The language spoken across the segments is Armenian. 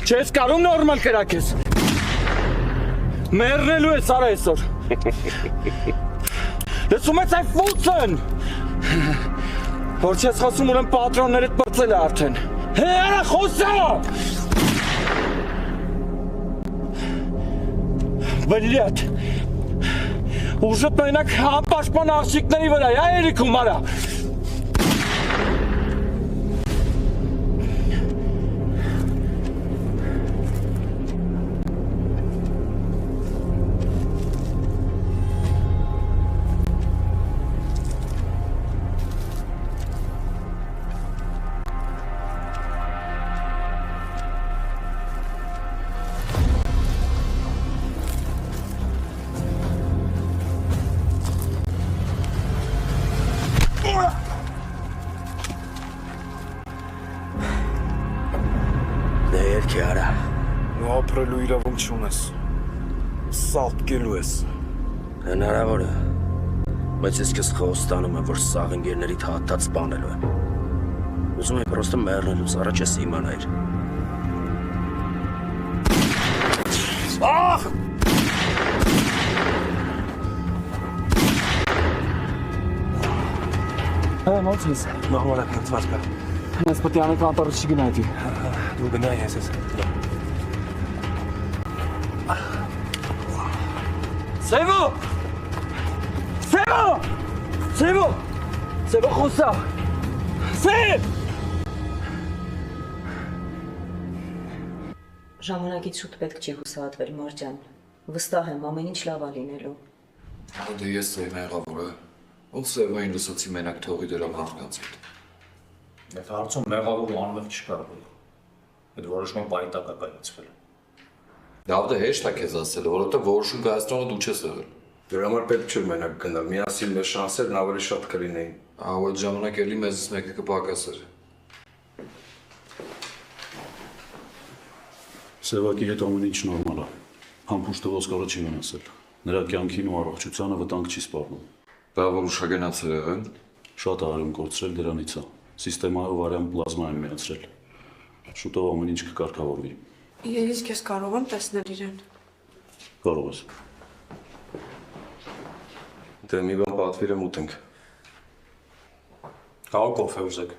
Չես կարում նորմալ կրակես։ Մեռնելու ես արա այսօր։ Լսում ես այն ֆուցն։ Որ չես խոսում ուրեմն պատրոններդ բրծել է արդեն։ Հե արա խոսա։ Բլիաթ։ Ուժդ մենակ անպաշտպան աղջիկների վրա է երիքում արա։ Ապրելու իրավունք չունես, սալպկելու ես։ Հնարավոր է, բայց ես քեզ խոստանում եմ, որ սաղ ընկերներիդ հատած սպանելու եմ։ Ուզում եմ պրոստը մեռնելուց առաջ ես իմանայիր։ Ախ! Ոնց ես։ Նորմալ է փնտրված կա։ Ես պետք է անեք անտառը չգնայդի։ Դու գնա ես։ Սևո! Սևո! Սևո! Սևո խոսա! Սև! Ժամանակից շուտ պետք չի հուսահատվել, Մարտյան։ Վստահ եմ, ամեն ինչ լավ է լինելու։ Դե ես Սևն եղավորը, ոնց Սևային լսացի մենակ թողի դրամ մարդկանց հետ։ Եթե հարցում մեղավոր ու անմեղ չկար բուլ, այդ որոշման պայտակ է կայացվել։ Լավ դե հեշտ է քեզ ասել, որովհետև որոշում կայացնողը դու չես եղել։ Դրա համար պետք չէր մենակ գնալ, միասին մեր շանսերն ավելի շատ կլինեին։ Այդ ժամանակ էլի մեզից մեկը կպակասեր։ Սևակի հետ ամեն ինչ նորմալ է։ Համբուշտը ոսկորը չի մնացել։ Նրա կյանքին ու առողջությանը վտանգ չի սպառնում։ Դա որ ուշագնացել եղել։ Շատ արյուն կորցրել դրանից է։ Սիստեմայով արյան պլազմա են միացրել։ Շուտով ամեն ինչ կկարգավորվի։ Ես քեզ կարող եմ տեսնել իրեն։ Կարող ես։ Դե մի բան պատվիրեմ ուտենք։ Կարող կոֆե ուզեք։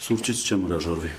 Սուրճից չեմ հրաժարվի։